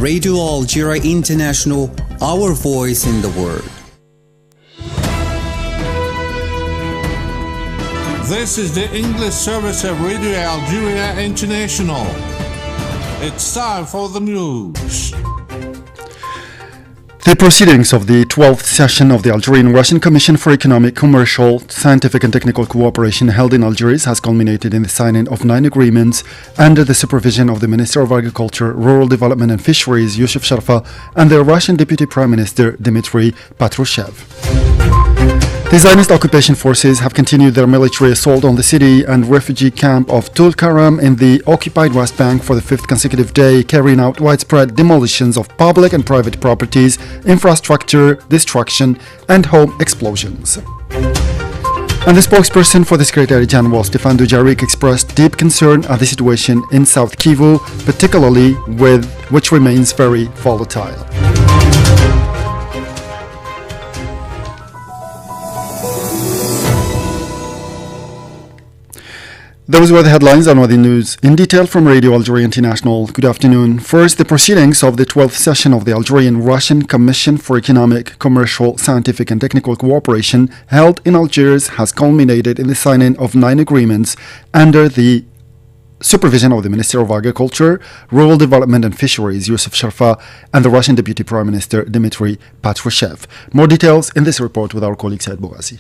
Radio Algeria International, our voice in the world. This is the English service of Radio Algeria International. It's time for the news. The proceedings of the 12th session of the Algerian-Russian Commission for Economic, Commercial, Scientific and Technical Cooperation held in Algiers has culminated in the signing of 9 agreements under the supervision of the Minister of Agriculture, Rural Development and Fisheries, Youssef Sharfa, and the Russian Deputy Prime Minister, Dmitry Patrushev. The Zionist occupation forces have continued their military assault on the city and refugee camp of Tulkarem in the occupied West Bank for the 5th consecutive day, carrying out widespread demolitions of public and private properties, infrastructure, destruction, and home explosions. And the spokesperson for the Secretary General, Stefan Dujarric, expressed deep concern at the situation in South Kivu, particularly which remains very volatile. Those were the headlines and the news in detail from Radio Algeria International. Good afternoon. First, the proceedings of the 12th session of the Algerian-Russian Commission for Economic, Commercial, Scientific and Technical Cooperation held in Algiers has culminated in the signing of 9 agreements under the supervision of the Minister of Agriculture, Rural Development and Fisheries, Youssef Sharfa, and the Russian Deputy Prime Minister, Dmitry Patrushev. More details in this report with our colleague Said Bougazi.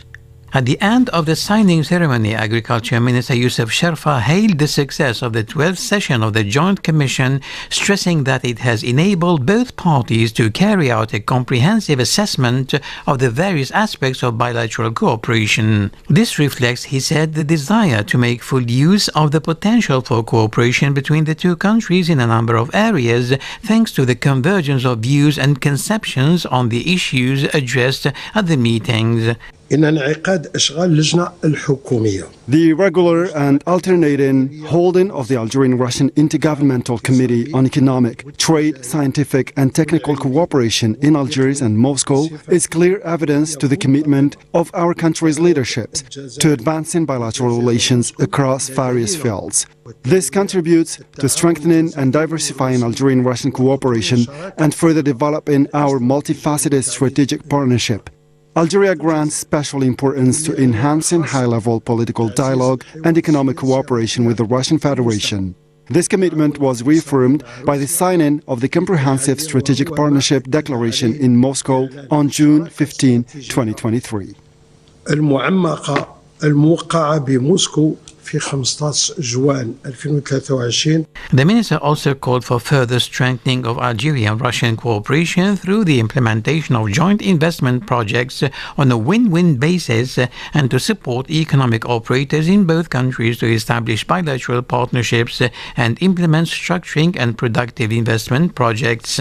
At the end of the signing ceremony, Agriculture Minister Youssef Sharfa hailed the success of the 12th session of the Joint Commission, stressing that it has enabled both parties to carry out a comprehensive assessment of the various aspects of bilateral cooperation. This reflects, he said, the desire to make full use of the potential for cooperation between the two countries in a number of areas, thanks to the convergence of views and conceptions on the issues addressed at the meetings. The regular and alternating holding of the Algerian-Russian Intergovernmental Committee on Economic, Trade, Scientific and Technical Cooperation in Algiers and Moscow is clear evidence to the commitment of our country's leaderships to advancing bilateral relations across various fields. This contributes to strengthening and diversifying Algerian-Russian cooperation and further developing our multifaceted strategic partnership. Algeria grants special importance to enhancing high-level political dialogue and economic cooperation with the Russian Federation. This commitment was reaffirmed by the signing of the Comprehensive Strategic Partnership Declaration in Moscow on June 15, 2023. The minister also called for further strengthening of Algerian-Russian cooperation through the implementation of joint investment projects on a win-win basis and to support economic operators in both countries to establish bilateral partnerships and implement structuring and productive investment projects.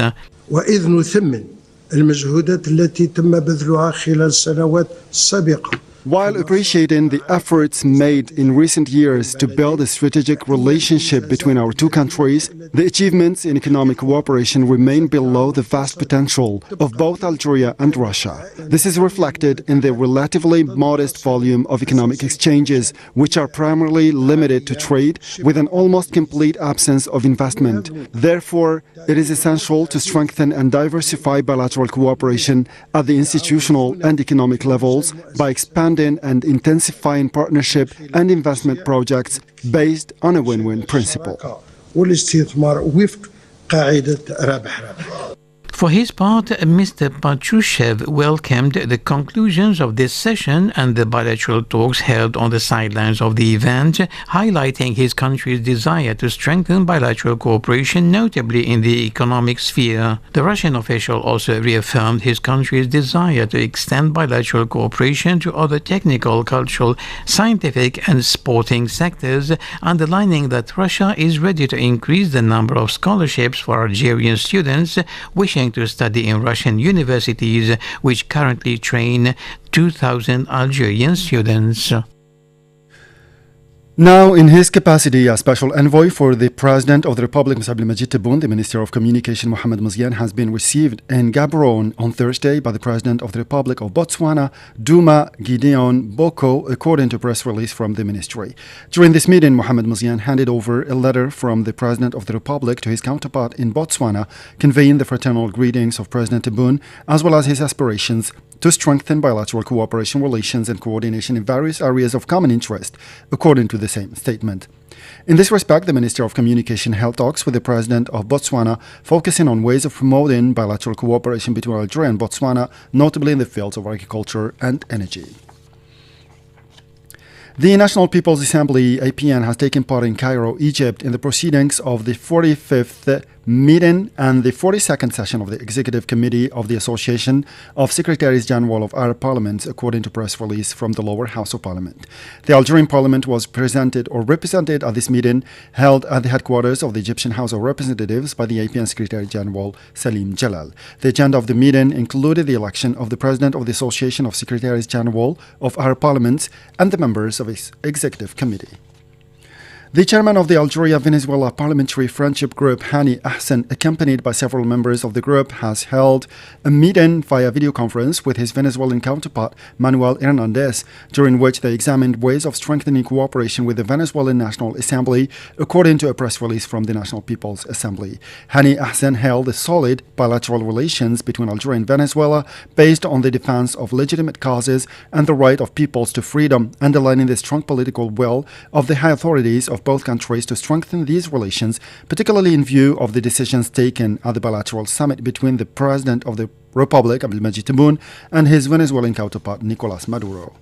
وإذ نثمن المجهودات التي تم بذلها خلال السنوات السابقة. While appreciating the efforts made in recent years to build a strategic relationship between our two countries, the achievements in economic cooperation remain below the vast potential of both Algeria and Russia. This is reflected in the relatively modest volume of economic exchanges, which are primarily limited to trade, with an almost complete absence of investment. Therefore, it is essential to strengthen and diversify bilateral cooperation at the institutional and economic levels by expanding and intensifying partnership and investment projects based on a win-win principle. For his part, Mr. Patrushev welcomed the conclusions of this session and the bilateral talks held on the sidelines of the event, highlighting his country's desire to strengthen bilateral cooperation, notably in the economic sphere. The Russian official also reaffirmed his country's desire to extend bilateral cooperation to other technical, cultural, scientific and sporting sectors, underlining that Russia is ready to increase the number of scholarships for Algerian students wishing to study in Russian universities, which currently train 2,000 Algerian students. Now, in his capacity as special envoy for the President of the Republic, Mr. Abdelmajid Tebboune, the Minister of Communication, Mohamed Mouziane, has been received in Gaborone on Thursday by the President of the Republic of Botswana, Duma Gideon Boko, according to a press release from the ministry. During this meeting, Mohamed Mouziane handed over a letter from the President of the Republic to his counterpart in Botswana, conveying the fraternal greetings of President Tebboune, as well as his aspirations to strengthen bilateral cooperation, relations, and coordination in various areas of common interest, according to the same statement. In this respect, the Minister of Communication held talks with the President of Botswana, focusing on ways of promoting bilateral cooperation between Algeria and Botswana, notably in the fields of agriculture and energy. The National People's Assembly, APN, has taken part in Cairo, Egypt, in the proceedings of the 45th meeting and the 42nd session of the Executive Committee of the Association of Secretaries General of Arab Parliaments, according to press release from the lower house of parliament. The Algerian parliament was represented at this meeting held at the headquarters of the Egyptian House of Representatives by the APN Secretary General Salim Jalal. The agenda of the meeting included the election of the President of the Association of Secretaries General of Arab Parliaments and the members of its Executive Committee. The chairman of the Algeria-Venezuela Parliamentary Friendship Group, Hani Ahsen, accompanied by several members of the group, has held a meeting via video conference with his Venezuelan counterpart, Manuel Hernandez, during which they examined ways of strengthening cooperation with the Venezuelan National Assembly, according to a press release from the National People's Assembly. Hani Ahsen hailed the solid bilateral relations between Algeria and Venezuela based on the defense of legitimate causes and the right of peoples to freedom, underlining the strong political will of the high authorities of both countries to strengthen these relations, particularly in view of the decisions taken at the bilateral summit between the President of the Republic, Abdelmajid Tebboune, and his Venezuelan counterpart, Nicolas Maduro.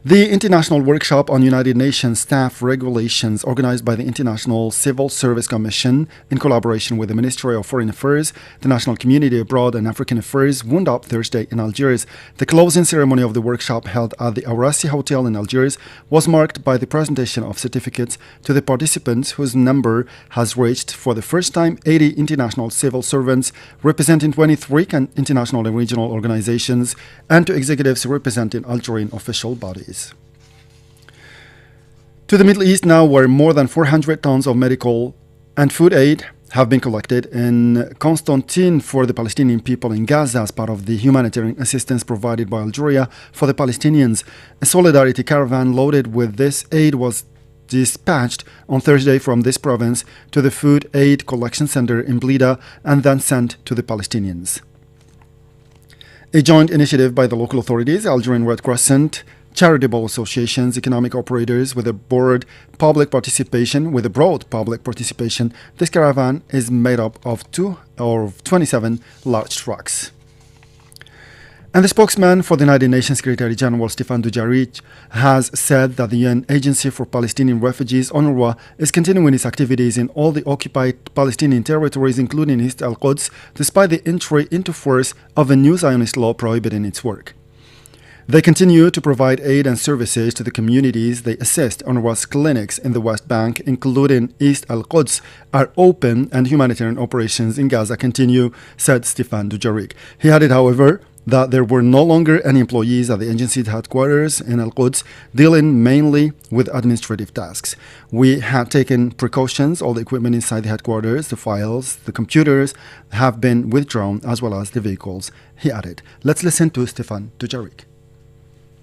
The International Workshop on United Nations Staff Regulations, organized by the International Civil Service Commission in collaboration with the Ministry of Foreign Affairs, the National Community Abroad and African Affairs, wound up Thursday in Algiers. The closing ceremony of the workshop, held at the Aurassi Hotel in Algiers, was marked by the presentation of certificates to the participants, whose number has reached for the first time 80 international civil servants representing 23 international and regional organizations, and to executives representing Algerian official bodies. To the Middle East now, where more than 400 tons of medical and food aid have been collected in Constantine for the Palestinian people in Gaza as part of the humanitarian assistance provided by Algeria for the Palestinians. A solidarity caravan loaded with this aid was dispatched on Thursday from this province to the Food Aid Collection Center in Blida and then sent to the Palestinians. A joint initiative by the local authorities, Algerian Red Crescent, charitable associations, economic operators with a broad public participation, this caravan is made up of 27 large trucks. And the spokesman for the United Nations Secretary General Stéphane Dujarric has said that the UN Agency for Palestinian Refugees, UNRWA, is continuing its activities in all the occupied Palestinian territories, including East al-Quds, despite the entry into force of a new Zionist law prohibiting its work. They continue to provide aid and services to the communities they assist. UNRWA's clinics in the West Bank, including East al-Quds, are open and humanitarian operations in Gaza continue, said Stéphane Dujarric. He added, however, that there were no longer any employees at the agency's headquarters in Al-Quds, dealing mainly with administrative tasks. We had taken precautions. All the equipment inside the headquarters, the files, the computers, have been withdrawn, as well as the vehicles, he added. Let's listen to Stéphane Dujarric.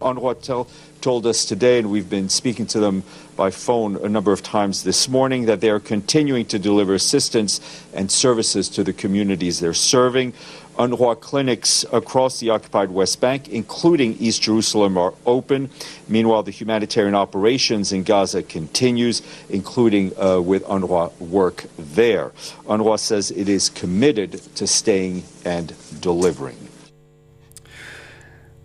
UNRWA told us today, and we've been speaking to them by phone a number of times this morning, that they are continuing to deliver assistance and services to the communities they're serving. UNRWA clinics across the occupied West Bank, including East Jerusalem, are open. Meanwhile, the humanitarian operations in Gaza continues, including with UNRWA work there. UNRWA says it is committed to staying and delivering.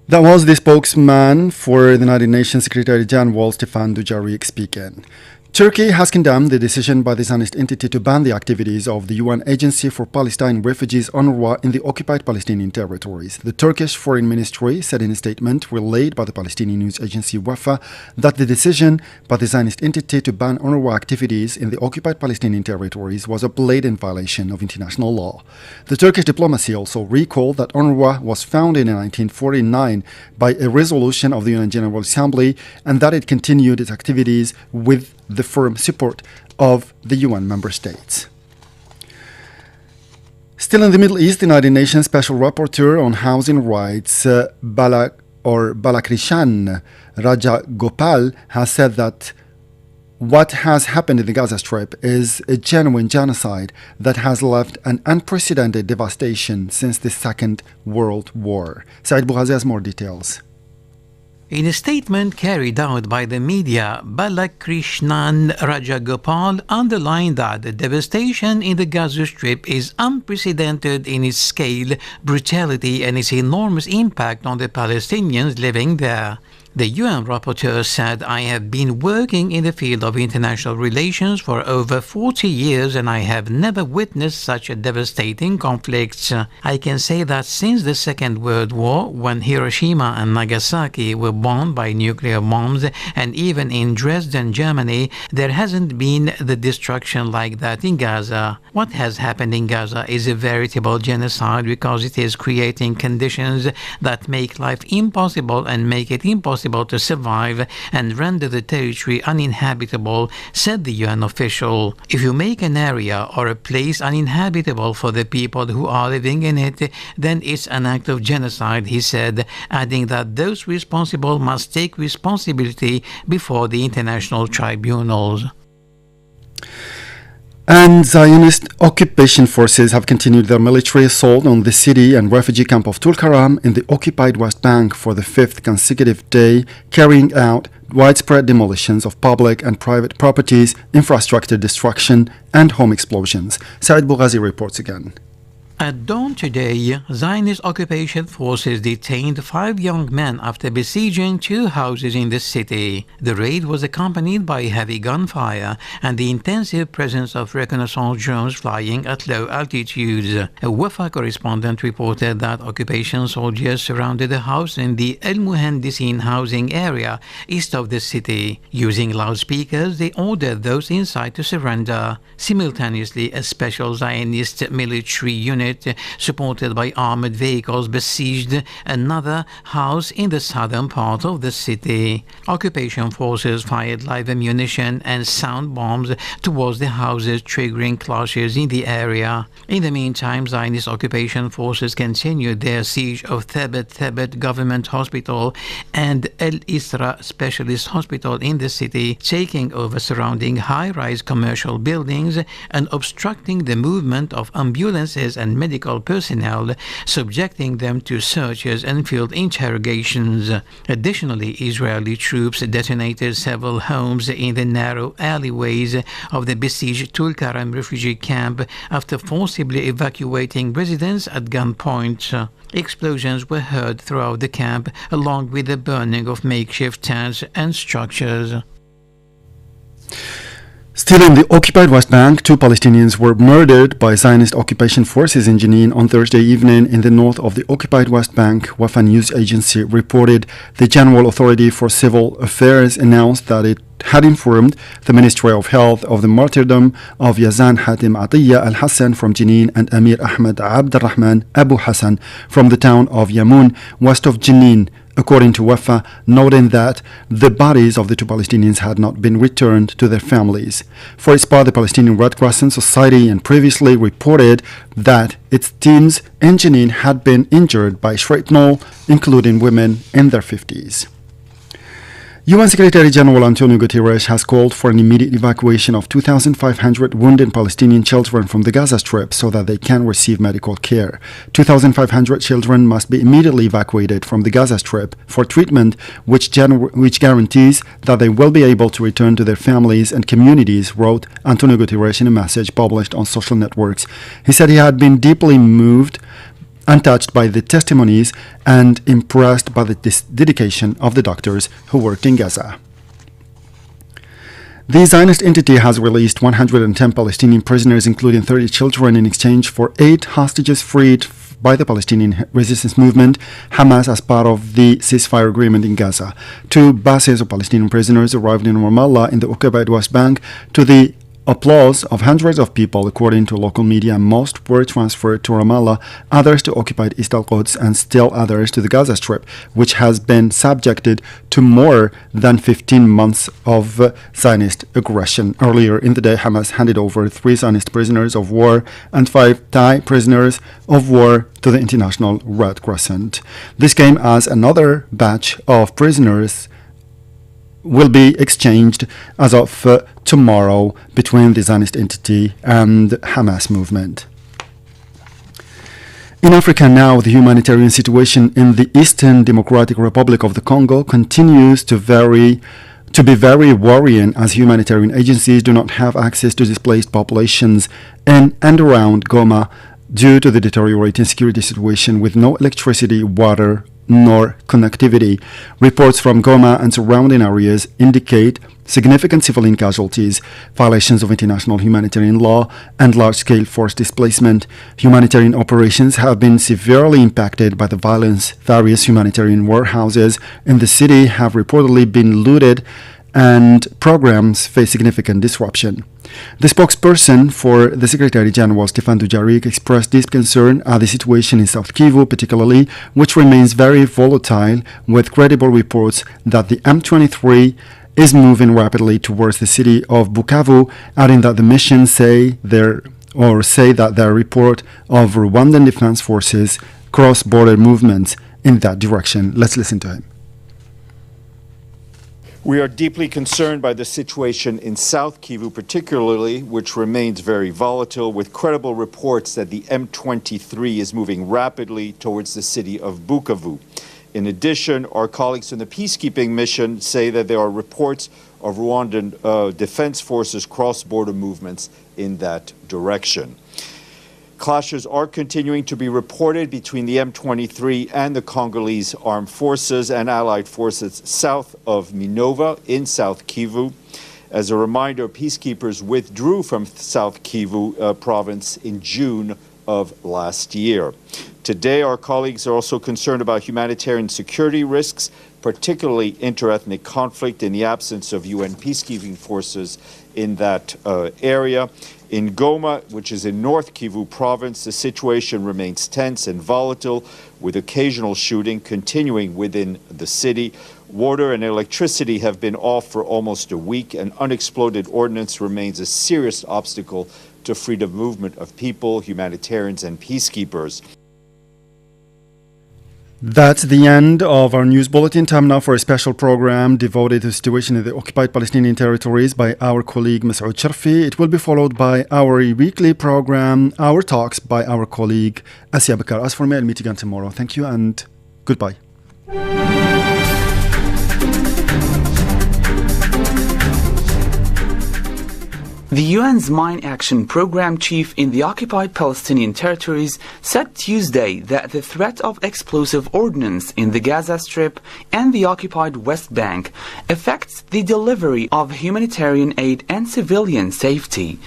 That was the spokesman for the United Nations Secretary General Stéphane Dujarric speaking. Turkey has condemned the decision by the Zionist entity to ban the activities of the UN Agency for Palestine Refugees UNRWA in the occupied Palestinian territories. The Turkish Foreign Ministry said in a statement relayed by the Palestinian news agency Wafa that the decision by the Zionist entity to ban UNRWA activities in the occupied Palestinian territories was a blatant violation of international law. The Turkish diplomacy also recalled that UNRWA was founded in 1949 by a resolution of the UN General Assembly and that it continued its activities with the firm support of the UN member states. Still in the Middle East, the United Nations Special Rapporteur on Housing Rights, Balakrishan Rajagopal, has said that what has happened in the Gaza Strip is a genuine genocide that has left an unprecedented devastation since the Second World War. Said Bouhazi has more details. In a statement carried out by the media, Balakrishnan Rajagopal underlined that the devastation in the Gaza Strip is unprecedented in its scale, brutality, and its enormous impact on the Palestinians living there. The UN rapporteur said, "I have been working in the field of international relations for over 40 years and I have never witnessed such a devastating conflict. I can say that since the Second World War, when Hiroshima and Nagasaki were bombed by nuclear bombs, and even in Dresden, Germany, there hasn't been the destruction like that in Gaza. What has happened in Gaza is a veritable genocide because it is creating conditions that make life impossible and make it impossible to survive and render the territory uninhabitable," said the UN official. "If you make an area or a place uninhabitable for the people who are living in it, then it's an act of genocide," he said, adding that those responsible must take responsibility before the international tribunals. And Zionist occupation forces have continued their military assault on the city and refugee camp of Tulkaram in the occupied West Bank for the fifth consecutive day, carrying out widespread demolitions of public and private properties, infrastructure destruction, and home explosions. Said Bouhazi reports again. At dawn today, Zionist occupation forces detained 5 young men after besieging 2 houses in the city. The raid was accompanied by heavy gunfire and the intensive presence of reconnaissance drones flying at low altitudes. A Wafa correspondent reported that occupation soldiers surrounded a house in the El Muhandisin housing area east of the city. Using loudspeakers, they ordered those inside to surrender. Simultaneously, a special Zionist military unit supported by armored vehicles besieged another house in the southern part of the city. Occupation forces fired live ammunition and sound bombs towards the houses, triggering clashes in the area. In the meantime, Zionist occupation forces continued their siege of Thabet Government Hospital and El Isra Specialist Hospital in the city, taking over surrounding high-rise commercial buildings and obstructing the movement of ambulances and medical personnel, subjecting them to searches and field interrogations. Additionally, Israeli troops detonated several homes in the narrow alleyways of the besieged Tulkaram refugee camp after forcibly evacuating residents at gunpoint. Explosions were heard throughout the camp, along with the burning of makeshift tents and structures. Still in the occupied West Bank, 2 Palestinians were murdered by Zionist occupation forces in Jenin on Thursday evening in the north of the occupied West Bank, Wafa news agency reported. The General Authority for Civil Affairs announced that it had informed the Ministry of Health of the martyrdom of Yazan Hatim Atiyah Al-Hassan from Jenin and Amir Ahmed Abdurrahman Abu Hassan from the town of Yamun, west of Jenin, according to Wafa, noting that the bodies of the 2 Palestinians had not been returned to their families. For its part, the Palestinian Red Crescent Society and previously reported that its teams in Jenin had been injured by shrapnel, including women in their 50s. UN Secretary General Antonio Guterres has called for an immediate evacuation of 2,500 wounded Palestinian children from the Gaza Strip so that they can receive medical care. 2,500 children must be immediately evacuated from the Gaza Strip for treatment, which guarantees that they will be able to return to their families and communities, wrote Antonio Guterres in a message published on social networks. He said he had been deeply moved, untouched by the testimonies, and impressed by the dedication of the doctors who worked in Gaza. The Zionist entity has released 110 Palestinian prisoners, including 30 children, in exchange for 8 hostages freed by the Palestinian resistance movement, Hamas, as part of the ceasefire agreement in Gaza. 2 buses of Palestinian prisoners arrived in Ramallah in the occupied West Bank to the applause of hundreds of people, according to local media. Most were transferred to Ramallah, others to occupied East al-Quds, and still others to the Gaza Strip, which has been subjected to more than 15 months of Zionist aggression. Earlier in the day, Hamas handed over 3 Zionist prisoners of war and 5 Thai prisoners of war to the International Red Crescent. This came as another batch of prisoners will be exchanged as of tomorrow between the Zionist entity and Hamas movement. In Africa now, the humanitarian situation in the Eastern Democratic Republic of the Congo continues to be very worrying, as humanitarian agencies do not have access to displaced populations in and around Goma due to the deteriorating security situation, with no electricity, water, nor connectivity. Reports from Goma and surrounding areas indicate significant civilian casualties, violations of international humanitarian law, and large-scale forced displacement. Humanitarian operations have been severely impacted by the violence. Various humanitarian warehouses in the city have reportedly been looted, and programs face significant disruption. The spokesperson for the Secretary General, Stéphane Dujarric, expressed deep concern at the situation in South Kivu, particularly, which remains very volatile, with credible reports that the M23 is moving rapidly towards the city of Bukavu, adding that the mission say that their report of Rwandan Defense Forces cross-border movements in that direction. Let's listen to him. We are deeply concerned by the situation in South Kivu, particularly, which remains very volatile, with credible reports that the M23 is moving rapidly towards the city of Bukavu. In addition, our colleagues in the peacekeeping mission say that there are reports of Rwandan Defense Forces cross-border movements in that direction. Clashes are continuing to be reported between the M23 and the Congolese armed forces and allied forces south of Minova in South Kivu. As a reminder, peacekeepers withdrew from South Kivu province in June of last year. Today, our colleagues are also concerned about humanitarian security risks, particularly interethnic conflict in the absence of UN peacekeeping forces in that area. In Goma, which is in North Kivu province, the situation remains tense and volatile, with occasional shooting continuing within the city. Water and electricity have been off for almost a week, and unexploded ordnance remains a serious obstacle to freedom of movement of people, humanitarians, and peacekeepers. That's the end of our news bulletin. Time now for a special program devoted to the situation in the occupied Palestinian territories by our colleague Masoud Sharfi. It will be followed by our weekly program, Our Talks, by our colleague Asya Bakar. As for me, I'll meet again tomorrow. Thank you and goodbye. The UN's Mine Action Program chief in the occupied Palestinian territories said Tuesday that the threat of explosive ordnance in the Gaza Strip and the occupied West Bank affects the delivery of humanitarian aid and civilian safety.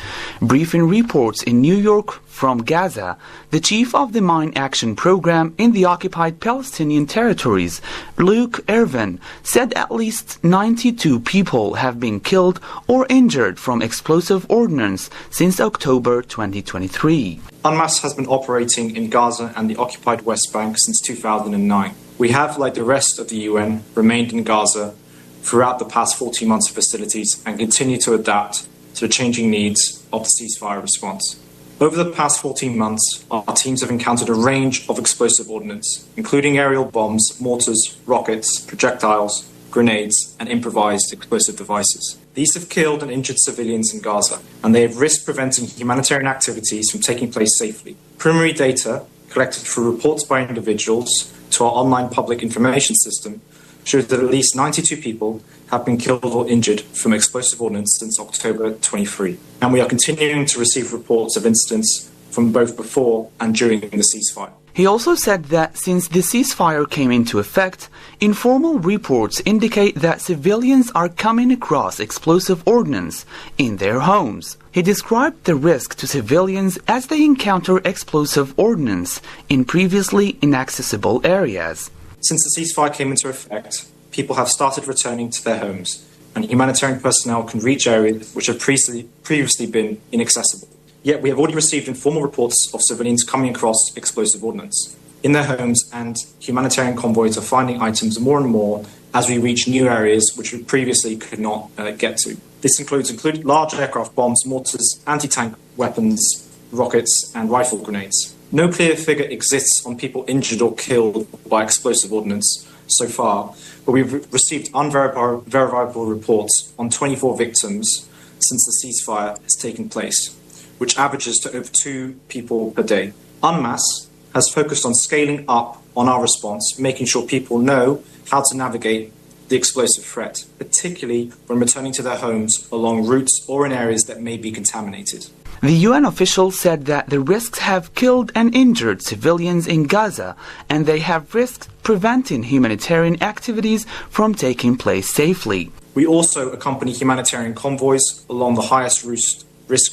Briefing reports in New York from Gaza, the chief of the Mine Action Program in the occupied Palestinian territories, Luke Irvin, said at least 92 people have been killed or injured from explosive ordnance since October 2023. UNMAS has been operating in Gaza and the occupied West Bank since 2009. We have, like the rest of the UN, remained in Gaza throughout the past 14 months of hostilities and continue to adapt to the changing needs of the ceasefire response. Over the past 14 months, our teams have encountered a range of explosive ordnance, including aerial bombs, mortars, rockets, projectiles, grenades, and improvised explosive devices. These have killed and injured civilians in Gaza, and they have risked preventing humanitarian activities from taking place safely. Preliminary data, collected through reports by individuals to our online public information system, shows that at least 92 people have been killed or injured from explosive ordnance since October 23. And we are continuing to receive reports of incidents from both before and during the ceasefire. He also said that since the ceasefire came into effect, informal reports indicate that civilians are coming across explosive ordnance in their homes. He described the risk to civilians as they encounter explosive ordnance in previously inaccessible areas. Since the ceasefire came into effect, people have started returning to their homes, and humanitarian personnel can reach areas which have previously been inaccessible. Yet we have already received informal reports of civilians coming across explosive ordnance in their homes, and humanitarian convoys are finding items more and more as we reach new areas which we previously could not get to. This includes large aircraft bombs, mortars, anti-tank weapons, rockets and rifle grenades. No clear figure exists on people injured or killed by explosive ordnance so far, but we've received unverifiable reports on 24 victims since the ceasefire has taken place, which averages to over 2 people per day. UNMAS has focused on scaling up on our response, making sure people know how to navigate the explosive threat, particularly when returning to their homes along routes or in areas that may be contaminated. The UN officials said that the risks have killed and injured civilians in Gaza, and they have risked preventing humanitarian activities from taking place safely. We also accompany humanitarian convoys along the highest risk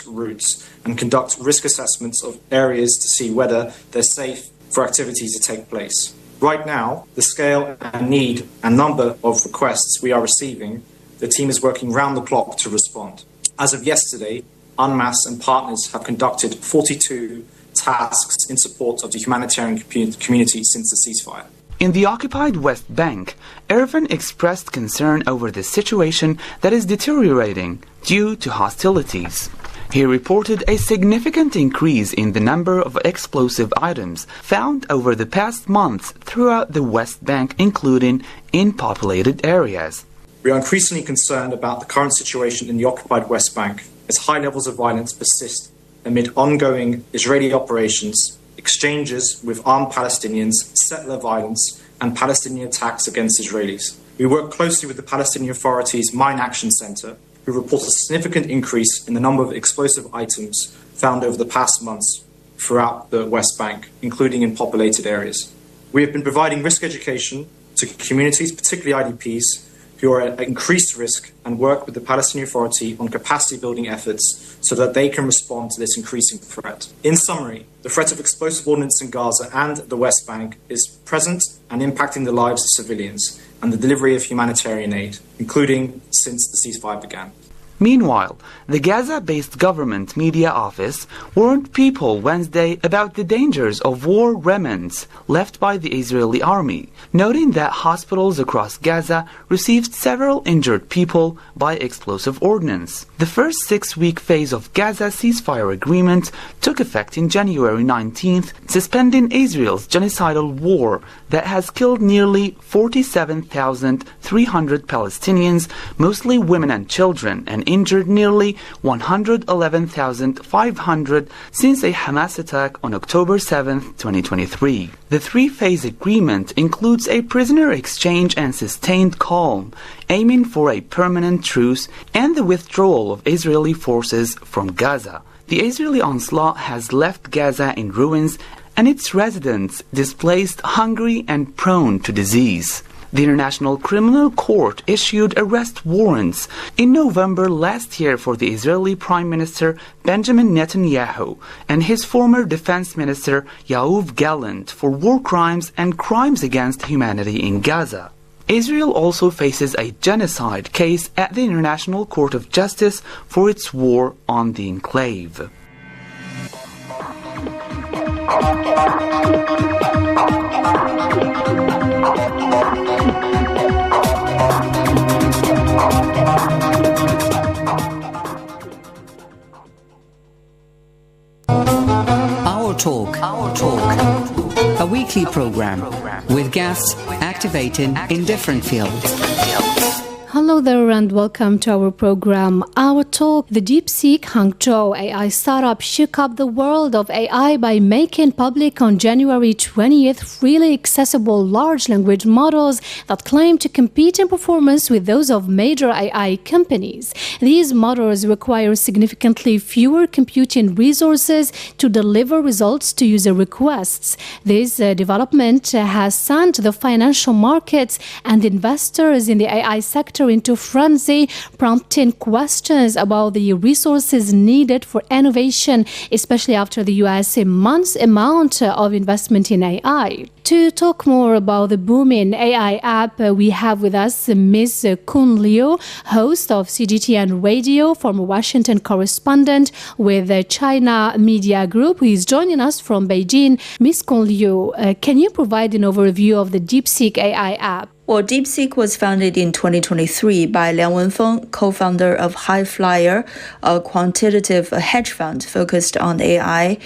routes and conduct risk assessments of areas to see whether they're safe for activities to take place. Right now, the scale and need and number of requests we are receiving, the team is working round the clock to respond. As of yesterday, UNMAS and partners have conducted 42 tasks in support of the humanitarian community since the ceasefire. In the occupied West Bank, Ervin expressed concern over the situation that is deteriorating due to hostilities. He reported a significant increase in the number of explosive items found over the past months throughout the West Bank, including in populated areas. We are increasingly concerned about the current situation in the occupied West Bank as high levels of violence persist amid ongoing Israeli operations, exchanges with armed Palestinians, settler violence, and Palestinian attacks against Israelis. We work closely with the Palestinian Authority's Mine Action Center, who report a significant increase in the number of explosive items found over the past months throughout the West Bank, including in populated areas. We have been providing risk education to communities, particularly IDPs, who are at increased risk, and work with the Palestinian Authority on capacity building efforts so that they can respond to this increasing threat. In summary, the threat of explosive ordnance in Gaza and the West Bank is present and impacting the lives of civilians and the delivery of humanitarian aid, including since the ceasefire began. Meanwhile, the Gaza-based government media office warned people Wednesday about the dangers of war remnants left by the Israeli army, noting that hospitals across Gaza received several injured people by explosive ordnance. The first 6-week phase of Gaza ceasefire agreement took effect in January 19th, suspending Israel's genocidal war that has killed nearly 47,300 Palestinians, mostly women and children, and injured nearly 111,500 since a Hamas attack on October 7, 2023. The 3-phase agreement includes a prisoner exchange and sustained calm, aiming for a permanent truce and the withdrawal of Israeli forces from Gaza. The Israeli onslaught has left Gaza in ruins and its residents displaced, hungry, and prone to disease. The International Criminal Court issued arrest warrants in November last year for the Israeli Prime Minister Benjamin Netanyahu and his former Defense Minister Yoav Gallant for war crimes and crimes against humanity in Gaza. Israel also faces a genocide case at the International Court of Justice for its war on the enclave. Our Talk, a weekly program with guests activating in different fields. Hello there and welcome to our program. Our talk, the DeepSeek Hangzhou AI startup shook up the world of AI by making public on January 20th freely accessible large language models that claim to compete in performance with those of major AI companies. These models require significantly fewer computing resources to deliver results to user requests. This development has sent the financial markets and investors in the AI sector into frenzy, prompting questions about the resources needed for innovation, especially after the U.S. immense amount of investment in AI. To talk more about the booming AI app, we have with us Ms. Kun Liu, host of CGTN Radio, former Washington correspondent with the China Media Group, who is joining us from Beijing. Ms. Kun Liu, can you provide an overview of the DeepSeek AI app? Well, DeepSeek was founded in 2023 by Liang Wenfeng, co-founder of Highflyer, a quantitative hedge fund focused on AI.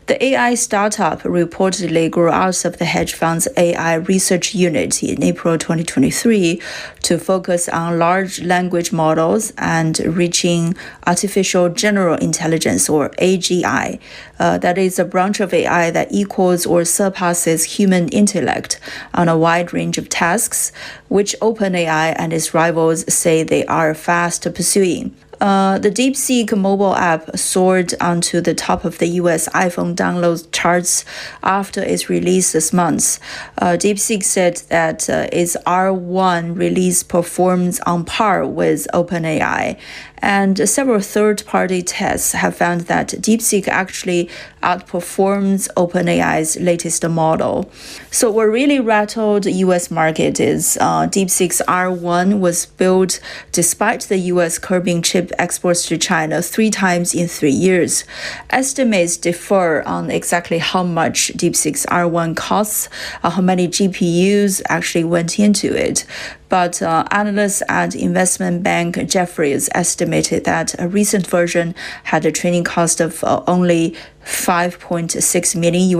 The AI startup reportedly grew out of the hedge fund's AI research unit in April 2023 to focus on large language models and reaching artificial general intelligence, or AGI. That is a branch of AI that equals or surpasses human intellect on a wide range of tasks, which OpenAI and its rivals say they are fast pursuing. The DeepSeek mobile app soared onto the top of the US iPhone download charts after its release this month. DeepSeek said that its R1 release performs on par with OpenAI. And several third-party tests have found that DeepSeek actually outperforms OpenAI's latest model. So what really rattled the US market is DeepSeek's R1 was built despite the US curbing chip exports to China 3 times in 3 years. Estimates differ on exactly how much DeepSeek's R1 costs, how many GPUs actually went into it. But analysts at investment bank Jefferies estimated that a recent version had a training cost of only $5.6 million.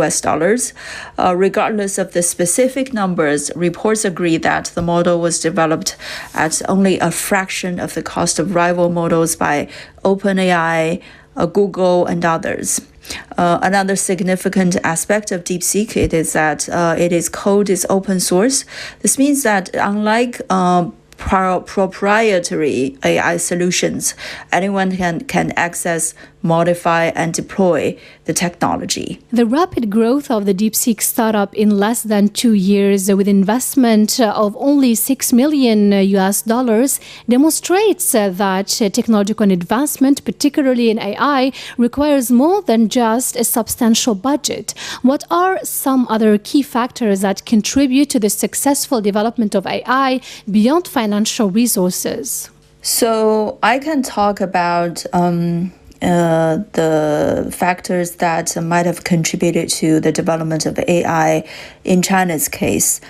Regardless of the specific numbers, reports agree that the model was developed at only a fraction of the cost of rival models by OpenAI, Google, and others. Another significant aspect of DeepSeek is that its code is open source. This means that unlike proprietary AI solutions, anyone can access, modify, and deploy the technology. The rapid growth of the DeepSeek startup in less than 2 years, with investment of only $6 million US, demonstrates that technological advancement, particularly in AI, requires more than just a substantial budget. What are some other key factors that contribute to the successful development of AI beyond financial resources? So I can talk about the factors that might have contributed to the development of AI in China's case.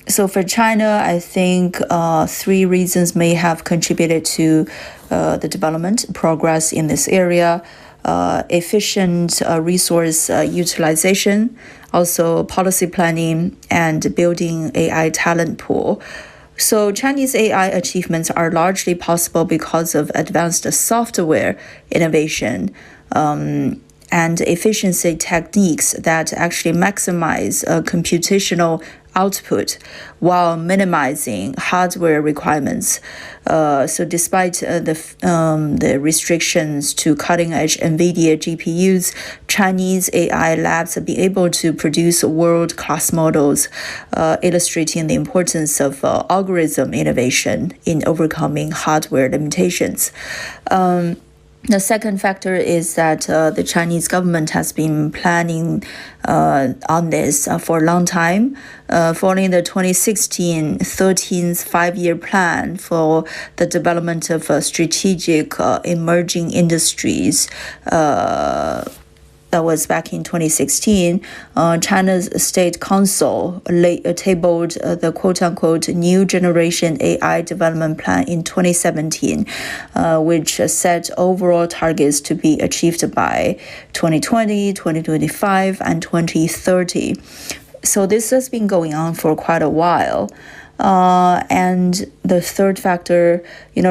So for China, I think 3 reasons may have contributed to the development progress in this area. Efficient resource utilization, also policy planning, and building AI talent pool. So Chinese AI achievements are largely possible because of advanced software innovation and efficiency techniques that actually maximize computational output while minimizing hardware requirements. So despite the restrictions to cutting-edge NVIDIA GPUs, Chinese AI labs have been able to produce world-class models, illustrating the importance of algorithm innovation in overcoming hardware limitations. The second factor is that the Chinese government has been planning on this for a long time. Following the 2016-13 5-year plan for the development of strategic emerging industries, that was back in 2016, China's State Council tabled the quote-unquote New Generation AI Development Plan in 2017, which set overall targets to be achieved by 2020, 2025, and 2030. So this has been going on for quite a while. And the third factor,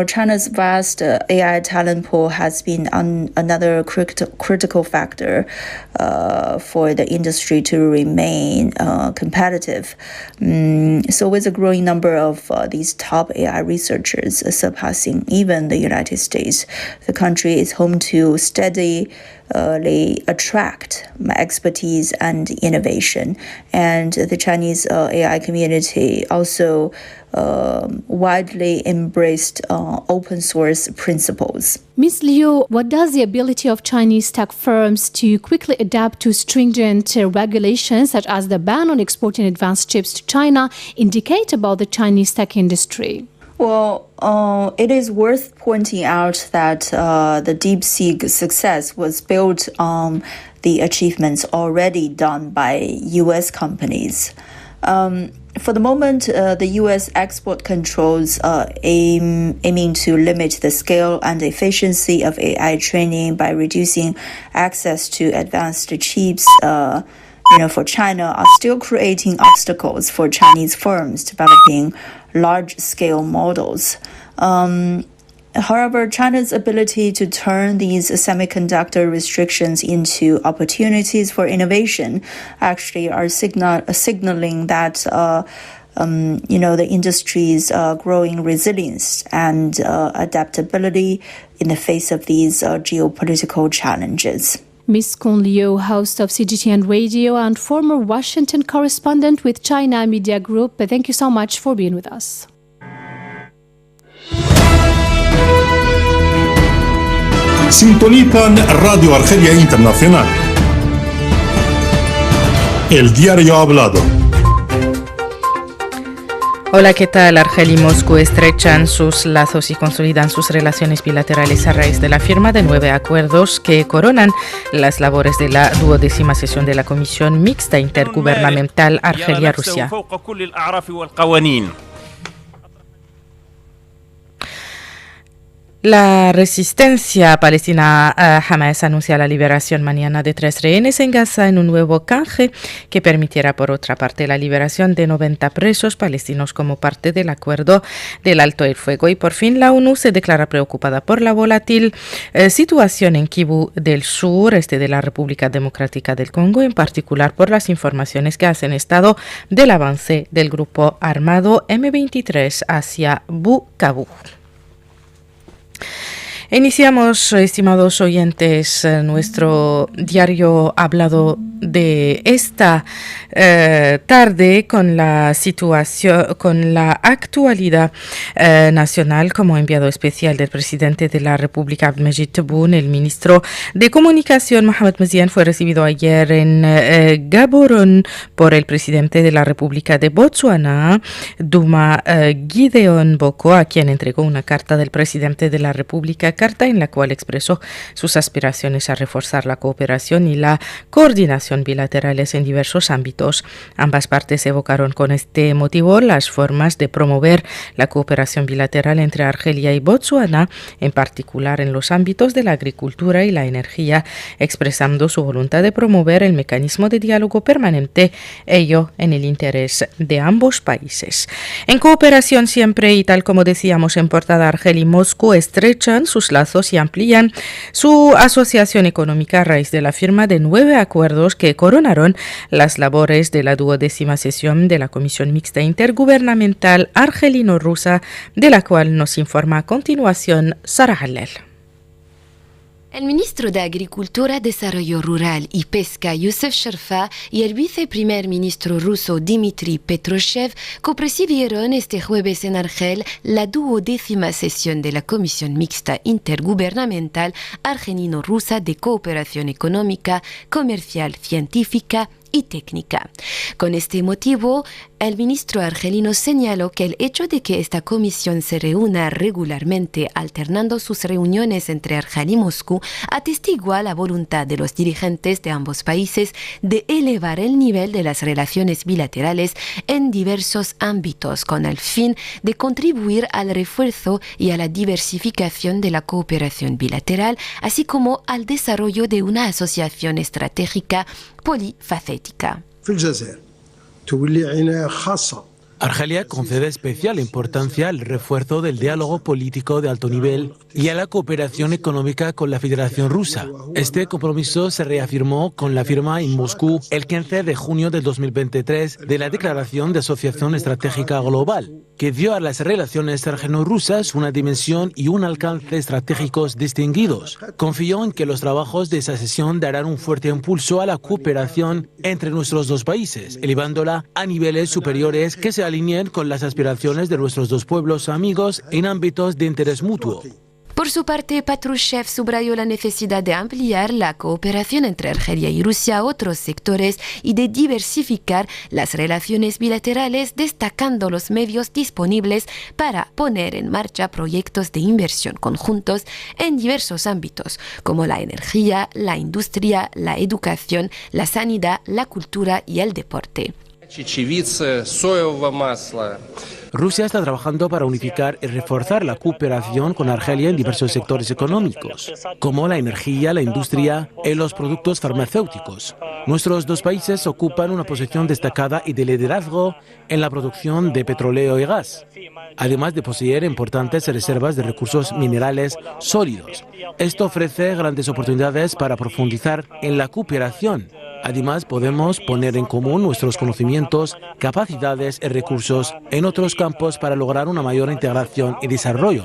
China's vast AI talent pool has been another critical factor for the industry to remain competitive. So with a growing number of these top AI researchers surpassing even the United States, the country is home to steadily attract expertise and innovation. And the Chinese AI community also widely embraced open source principles. Ms. Liu, what does the ability of Chinese tech firms to quickly adapt to stringent regulations, such as the ban on exporting advanced chips to China, indicate about the Chinese tech industry? Well, it is worth pointing out that the DeepSeek success was built on the achievements already done by U.S. companies. For the moment, the U.S. export controls aiming to limit the scale and efficiency of AI training by reducing access to advanced chips for China are still creating obstacles for Chinese firms developing large-scale models. However, China's ability to turn these semiconductor restrictions into opportunities for innovation actually are signaling that the industry's growing resilience and adaptability in the face of these geopolitical challenges. Ms. Kun Liu, host of CGTN Radio and former Washington correspondent with China Media Group, thank you so much for being with us. Sintonizan Radio Argelia Internacional. El diario hablado. Hola, ¿qué tal? Argelia y Moscú estrechan sus lazos y consolidan sus relaciones bilaterales a raíz de la firma de 9 acuerdos que coronan las labores de la 12ª sesión de la Comisión Mixta Intergubernamental Argelia-Rusia. La resistencia palestina Hamas anuncia la liberación mañana de 3 rehenes en Gaza en un nuevo canje que permitirá, por otra parte, la liberación de 90 presos palestinos como parte del acuerdo del alto el fuego. Y por fin la ONU se declara preocupada por la volátil situación en Kivu del Sur, este de la República Democrática del Congo, en particular por las informaciones que hacen estado del avance del grupo armado M23 hacia Bukavu. Iniciamos, estimados oyentes, nuestro diario hablado de esta tarde con la situación, con la actualidad nacional, como enviado especial del presidente de la República, Abdelmajid Tebboune. El ministro de Comunicación, Mohamed Meziane, fue recibido ayer en Gaborone por el presidente de la República de Botsuana, Duma Gideon Boko, a quien entregó una carta del presidente de la República, carta en la cual expresó sus aspiraciones a reforzar la cooperación y la coordinación bilaterales en diversos ámbitos. Ambas partes evocaron con este motivo las formas de promover la cooperación bilateral entre Argelia y Botsuana, en particular en los ámbitos de la agricultura y la energía, expresando su voluntad de promover el mecanismo de diálogo permanente, ello en el interés de ambos países. En cooperación siempre, y tal como decíamos en portada, Argelia y Moscú estrechan sus lazos y amplían su asociación económica a raíz de la firma de 9 acuerdos que coronaron las labores de la 12ª sesión de la Comisión Mixta Intergubernamental Argelino-Rusa, de la cual nos informa a continuación Sara Hallel. El ministro de Agricultura, Desarrollo Rural y Pesca, Youssef Sharfa, y el viceprimer ministro ruso, Dmitry Petroshev, copresidieron este jueves en Argel la 12ª sesión de la Comisión Mixta Intergubernamental Argelino-Rusa de Cooperación Económica, Comercial, Científica y técnica. Con este motivo, el ministro argelino señaló que el hecho de que esta comisión se reúna regularmente, alternando sus reuniones entre Argelia y Moscú, atestigua la voluntad de los dirigentes de ambos países de elevar el nivel de las relaciones bilaterales en diversos ámbitos, con el fin de contribuir al refuerzo y a la diversificación de la cooperación bilateral, así como al desarrollo de una asociación estratégica polifacética. في الجزائر تولي عناية خاصة Argelia concede especial importancia al refuerzo del diálogo político de alto nivel y a la cooperación económica con la Federación Rusa. Este compromiso se reafirmó con la firma en Moscú el 15 de junio de 2023 de la Declaración de Asociación Estratégica Global, que dio a las relaciones argeno-rusas una dimensión y un alcance estratégicos distinguidos. Confío en que los trabajos de esa sesión darán un fuerte impulso a la cooperación entre nuestros dos países, elevándola a niveles superiores que se alineen con las aspiraciones de nuestros dos pueblos amigos en ámbitos de interés mutuo. Por su parte, Patrushev subrayó la necesidad de ampliar la cooperación entre Argelia y Rusia a otros sectores y de diversificar las relaciones bilaterales, destacando los medios disponibles para poner en marcha proyectos de inversión conjuntos en diversos ámbitos, como la energía, la industria, la educación, la sanidad, la cultura y el deporte. Rusia está trabajando para unificar y reforzar la cooperación con Argelia en diversos sectores económicos, como la energía, la industria y los productos farmacéuticos. Nuestros dos países ocupan una posición destacada y de liderazgo en la producción de petróleo y gas, además de poseer importantes reservas de recursos minerales sólidos. Esto ofrece grandes oportunidades para profundizar en la cooperación. Además, podemos poner en común nuestros conocimientos, capacidades y recursos en otros campos para lograr una mayor integración y desarrollo.